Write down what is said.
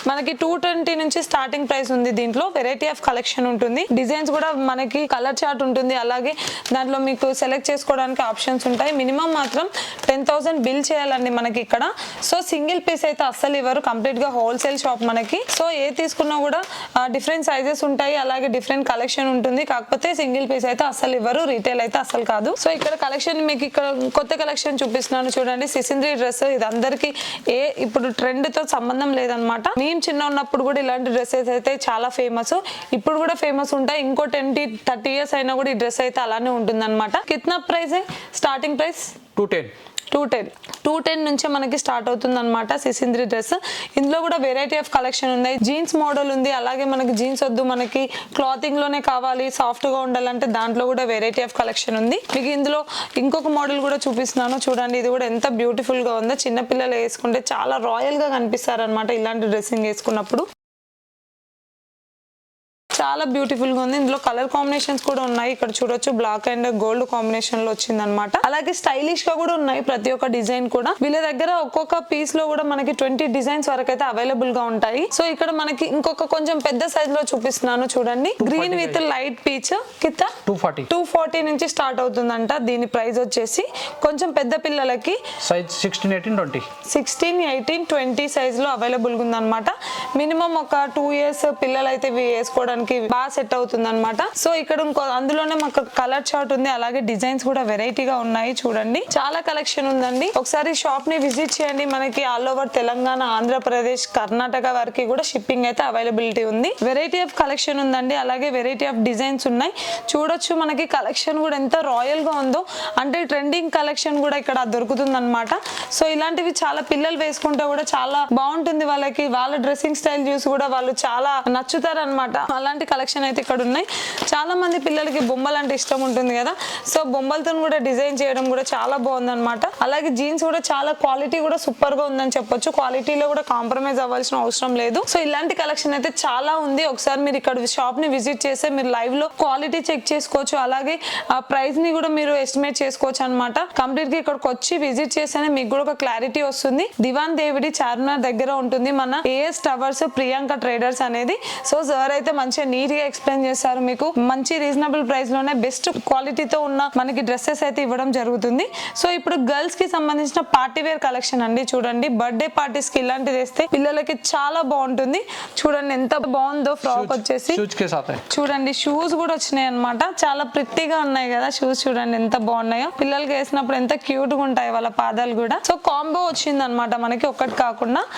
మనకి 220 నుంచి starting price ఉంది. దీంట్లో వెరైటీ ఆఫ్ కలెక్షన్ ఉంటుంది. డిజైన్స్ కూడా మనకి కలర్ చార్ట్ ఉంటుంది. అలాగే దాంట్లో మీకు సెలెక్ట్ చేసుకోవడానికి ఆప్షన్స్ ఉంటాయి. మినిమం మాత్రం 10,000 బిల్ చేయాలండి మనకి ఇక్కడ. సో సింగిల్ పీస్ అయితే అస్సలు ఇవ్వరు, కంప్లీట్ గా హోల్సేల్ షాప్ మనకి. సో ఏ తీసుకున్నా కూడా డిఫరెంట్ సైజెస్ ఉంటాయి, అలాగే డిఫరెంట్ కలెక్షన్ ఉంటుంది. కాకపోతే సింగిల్ పీస్ అయితే అస్సలు ఇవ్వరు, రీటైల్ అయితే అస్సలు కాదు. సో ఇక్కడ కలెక్షన్ మీకు ఇక్కడ కొత్త కలెక్షన్ చూపిస్తున్నాను చూడండి. సిసింద్రి డ్రెస్ ఇది అందరికి ఇప్పుడు ట్రెండ్ తో సంబంధం లేదనమాట. మేము చిన్న ఉన్నప్పుడు కూడా ఇలాంటి డ్రెస్సెస్ అయితే చాలా ఫేమస్, ఇప్పుడు కూడా ఫేమస్ ఉంటాయి. ఇంకో 20-30 ఇయర్స్ అయినా కూడా ఈ డ్రెస్ అయితే అలానే ఉంటుంది అనమాట. కిतना ప్రైస్ స్టార్టింగ్ ప్రైస్ 210 నుంచే మనకి స్టార్ట్ అవుతుంది అనమాట సిసింద్రి డ్రెస్. ఇందులో కూడా వెరైటీ ఆఫ్ కలెక్షన్ ఉంది. జీన్స్ మోడల్ ఉంది, అలాగే మనకి జీన్స్ వద్దు, మనకి క్లాతింగ్ లోనే కావాలి, సాఫ్ట్ గా ఉండాలంటే దాంట్లో కూడా వెరైటీ ఆఫ్ కలెక్షన్ ఉంది. మీకు ఇందులో ఇంకొక మోడల్ కూడా చూపిస్తున్నాను చూడండి. ఇది కూడా ఎంత బ్యూటిఫుల్ గా ఉందో. చిన్నపిల్లలు వేసుకుంటే చాలా రాయల్ గా కనిపిస్తారు అనమాట ఇలాంటి డ్రెస్సింగ్ వేసుకున్నప్పుడు. చాలా బ్యూటిఫుల్ గా ఉంది. ఇందులో కలర్ కాంబినేషన్స్ కూడా ఉన్నాయి. ఇక్కడ చూడొచ్చు బ్లాక్ అండ్ గోల్డ్ కాంబినేషన్ లో వచ్చింది అనమాట. అలాగే స్టైలిష్ గా కూడా ఉన్నాయి ప్రతి ఒక్క డిజైన్ కూడా. వీళ్ళ దగ్గర ఒక్కొక్క పీస్ లో కూడా మనకి 20 డిజైన్స్ వరకు అయితే అవైలబుల్ గా ఉంటాయి. సో ఇక్కడ మనకి ఇంకొక కొంచెం పెద్ద సైజ్ లో చూపిస్తున్నాను చూడండి. గ్రీన్ విత్ లైట్ పీచ్ కింద 240 నుంచి స్టార్ట్ అవుతుందంట. దీని ప్రైస్ వచ్చేసి కొంచెం పెద్ద పిల్లలకి సైజ్ 16, 18, 20 సైజ్ లో అవైలబుల్ గా ఉందన్నమాట. మినిమం ఒక 2 ఇయర్స్ పిల్లలు అయితే వేసుకోవడానికి బాగా సెట్ అవుతుంది అనమాట. సో ఇక్కడ అందులోనే మాకు కలర్ చార్ట్ ఉంది, అలాగే డిజైన్స్ కూడా వెరైటీగా ఉన్నాయి చూడండి. చాలా కలెక్షన్ ఉందండి. ఒకసారి షాప్ ని విజిట్ చేయండి. మనకి ఆల్ ఓవర్ తెలంగాణ, ఆంధ్రప్రదేశ్, కర్ణాటక వరకు కూడా షిప్పింగ్ అయితే అవైలబిలిటీ ఉంది. వెరైటీ ఆఫ్ కలెక్షన్ ఉందండి, అలాగే వెరైటీ ఆఫ్ డిజైన్స్ ఉన్నాయి. చూడొచ్చు మనకి కలెక్షన్ కూడా ఎంత రాయల్ గా ఉందో. అంటే ట్రెండింగ్ కలెక్షన్ కూడా ఇక్కడ దొరుకుతుంది అనమాట. సో ఇలాంటివి చాలా పిల్లలు వేసుకుంటే కూడా చాలా బాగుంటుంది. వాళ్ళకి వాళ్ళ డ్రెస్సింగ్ స్టైల్ చూసి కూడా వాళ్ళు చాలా నచ్చుతారు అనమాట. అలాంటి కలెక్షన్ అయితే ఇక్కడ ఉన్నాయి. చాలా మంది పిల్లలకి బొమ్మలు అంటే ఇష్టం ఉంటుంది కదా. సో బొమ్మలతో కూడా డిజైన్ చేయడం కూడా చాలా బాగుంది అనమాట. అలాగే జీన్స్ కూడా చాలా క్వాలిటీ కూడా సూపర్ గా ఉందని చెప్పొచ్చు. క్వాలిటీలో కూడా కాంప్రమైజ్ అవ్వాల్సిన అవసరం లేదు. సో ఇలాంటి కలెక్షన్ అయితే చాలా ఉంది. ఒకసారి మీరు ఇక్కడ షాప్ ని విజిట్ చేస్తే మీరు లైవ్ లో క్వాలిటీ చెక్ చేసుకోవచ్చు, అలాగే ఆ ప్రైస్ ని కూడా మీరు ఎస్టిమేట్ చేసుకోవచ్చు అనమాట. కంప్లీట్ గా ఇక్కడికి వచ్చి విజిట్ చేస్తేనే మీకు కూడా ఒక క్లారిటీ వస్తుంది. దివాన్ దేవిడి చార్మినార్ దగ్గర ఉంటుంది మన ఏఎస్ టవర్స్ ప్రియాంక ట్రేడర్స్ అనేది. సో సార్ అయితే మంచిగా నీట్ గా ఎక్స్ప్లెయిన్ చేస్తారు. మీకు మంచి రీజనబుల్ ప్రైస్ లోనే బెస్ట్ క్వాలిటీతో ఉన్న మనకి డ్రెస్సెస్ అయితే ఇవ్వడం జరుగుతుంది. సో ఇప్పుడు గర్ల్స్ కి సంబంధించిన పార్టీ వేర్ కలెక్షన్ అండి. చూడండి బర్త్డే పార్టీస్ కి ఇలాంటిది వేస్తే పిల్లలకి చాలా బాగుంటుంది. చూడండి ఎంత బాగుందో. ఫ్రాక్ వచ్చేసి చూడండి షూస్ కూడా వచ్చినాయి అనమాట. చాలా ప్రిట్టిగా ఉన్నాయి కదా షూస్. చూడండి ఎంత బాగున్నాయో. పిల్లలకి వేసినప్పుడు ఎంత క్యూట్ గా ఉంటాయి వాళ్ళ పాదాలు కూడా. సో కాంబో వచ్చింది అనమాట మనకి, ఒక్కటి కాకుండా.